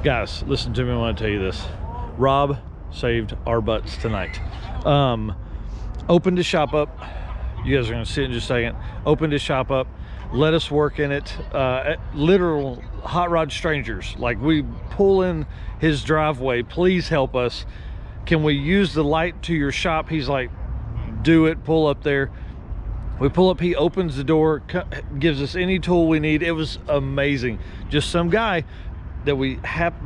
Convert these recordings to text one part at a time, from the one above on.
Guys, listen to me. I want to tell you this. Rob saved our butts tonight. Opened his shop up. You guys are going to see it in just a second. Opened his shop up. Let us work in it. Literal hot rod strangers. Like, we pull in his driveway. Please help us. Can we use the light to your shop? He's like, do it. Pull up there. We pull up. He opens the door, gives us any tool we need. It was amazing. Just some guy that we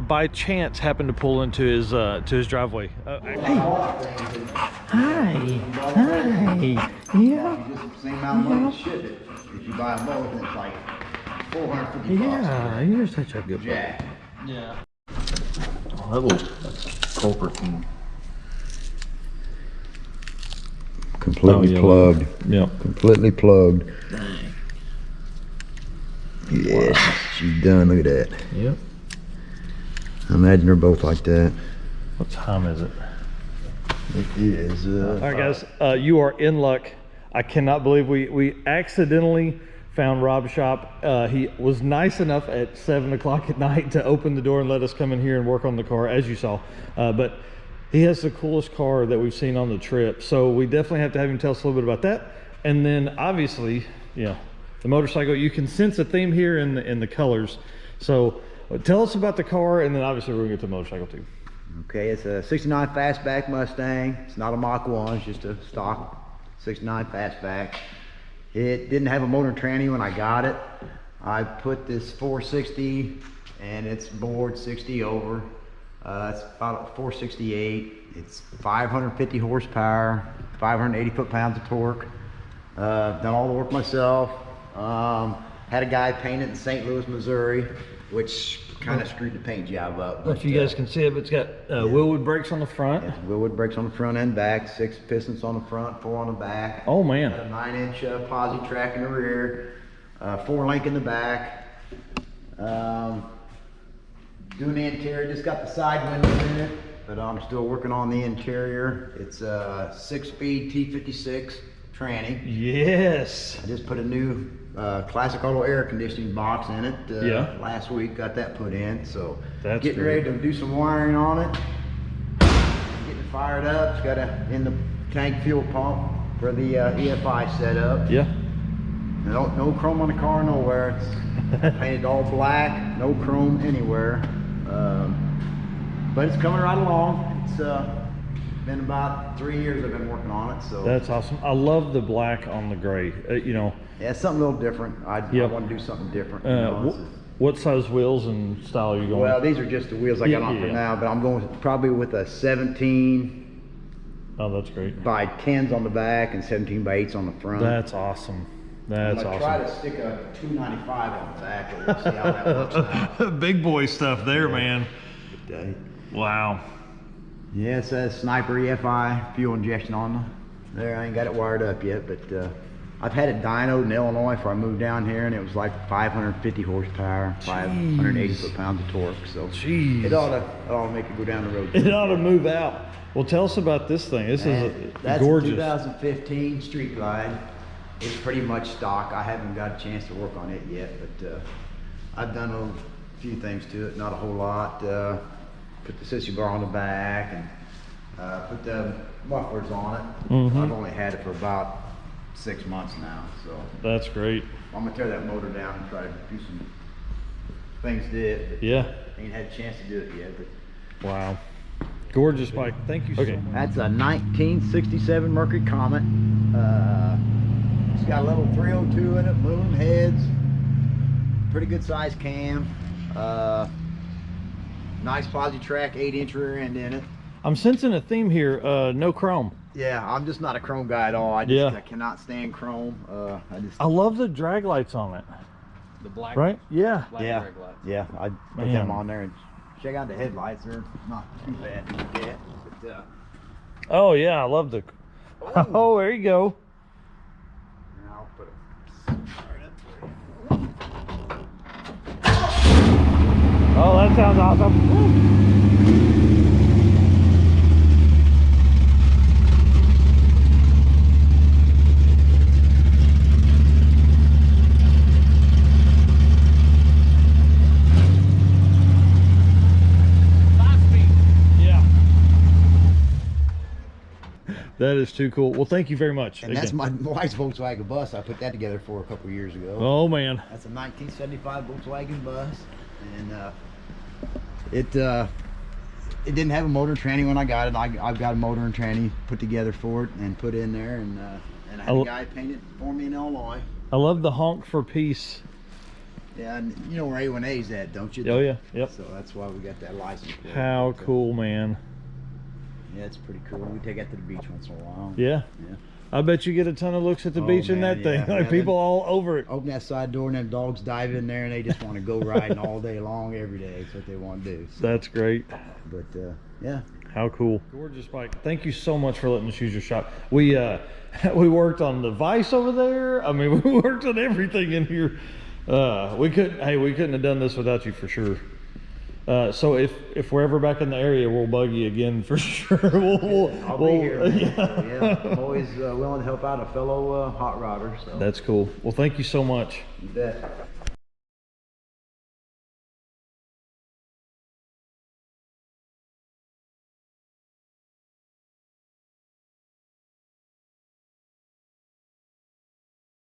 by chance happened to pull into his driveway. Hey. Hi. Yeah. Same amount of money to ship it. If you buy a boat, it's like $450. Yeah, you're such a good Jack. Yeah. That little culprit and Completely plugged. Yep. Completely plugged. dang. Yes, she's done. Look at that. Yep. I imagine they're both like that. What time is it? It is. All right, guys, you are in luck. I cannot believe we accidentally found Rob's shop. He was nice enough at 7 o'clock at night to open the door and let us come in here and work on the car, as you saw. But he has the coolest car that we've seen on the trip. So we definitely have to have him tell us a little bit about that. And then obviously, yeah, the motorcycle, you can sense a theme here in the colors. So tell us about the car, and then obviously we're gonna get to the motorcycle too. Okay, it's a 69 fastback Mustang. It's not a Mach 1, it's just a stock 69 fastback. It didn't have a motor tranny when I got it. I put this 460 and it's bored 60 over. It's about 468. It's 550 horsepower, 580 foot-pounds of torque. Done all the work myself. Had a guy paint it in St. Louis, Missouri, which kind of screwed the paint job up. If you guys can see it, but it's got Willwood brakes on the front. Yeah, Willwood brakes on the front and back, 6 pistons on the front, 4 on the back. Oh man. Got a 9-inch posi track in the rear, 4-link in the back. Doing the interior, just got the side windows in it, but I'm still working on the interior. It's a 6-speed T56 tranny. Yes. I just put a new classic auto air conditioning box in it last week. Got that put in, so that's getting great. ready to do some wiring on it. Getting it fired up. It's got a in the tank fuel pump for the EFI setup. Yeah. No chrome on the car nowhere. It's painted all black, no chrome anywhere. But it's coming right along. It's been about 3 years I've been working on it, so That's awesome. I love the black on the gray. You know. yeah, it's something a little different. I want to do something different. You know, what size wheels and style are you going? well, these are just the wheels I got on for now, but I'm going probably with a 17 Oh, that's great. by 10s on the back and 17 by 8s on the front. That's awesome. That's I'm gonna awesome. try to stick a 295 on the back, but we'll see how that works out. Big boy stuff there, man. Okay. Wow. Yeah, it says Sniper EFI fuel injection on there. I ain't got it wired up yet, but I've had it dynoed in Illinois before I moved down here, and it was like 550 horsepower, 580 foot-pounds of torque. So Jeez. it ought to make it go down the road. It ought to move out. Well, tell us about this thing. This is That's gorgeous. a 2015 Street Glide. It's pretty much stock. I haven't got a chance to work on it yet, but I've done a few things to it, not a whole lot. Put the sissy bar on the back and put the mufflers on it. I've only had it for about 6 months now, so That's great. I'm gonna tear that motor down and try to do some things to it. But Yeah. ain't had a chance to do it yet. But Wow. Gorgeous bike. Thank you so much. that's a 1967 Mercury Comet. It's got a little 302 in it, moon heads, pretty good size cam, nice posi track, 8-inch rear end in it. I'm sensing a theme here. No chrome. Yeah, I'm just not a chrome guy at all. I cannot stand chrome. I love the drag lights on it. The black, Right? Yeah. black yeah, brake lights. yeah. I put Man. them on there and check out the headlights. They're not too bad to look at. But, Oh yeah, I love the. Oh, there you go. I'll put it right up for you. Oh, that sounds awesome. Woo. That is too cool. Well, thank you very much. And that's my wife's Volkswagen bus. I put that together for a couple years ago. Oh man. That's a 1975 Volkswagen bus, and it didn't have a motor and tranny when I got it. I've got a motor and tranny put together for it and put in there, and I had a guy paint it for me in Illinois. I love the honk for peace. Yeah, and you know where A1A's at, don't you? Oh yeah, yep. So that's why we got that license plate. How cool, man. Yeah, it's pretty cool. We take that to the beach once in a while. Yeah. Yeah. I bet you get a ton of looks at the beach in man, that thing. yeah. Like Yeah, people all over it. Open that side door and them dogs dive in there and they just want to go riding all day long, every day. That's what they want to do. So, That's great. but yeah. How cool. Gorgeous bike. Thank you so much for letting us use your shop. We we worked on the vise over there. I mean, we worked on everything in here. We couldn't have done this without you for sure. So if we're ever back in the area, we'll bug you again for sure. I'll be here. Man. Yeah. Yeah, I'm always willing to help out a fellow hot rodder. So That's cool. Well, thank you so much. you bet.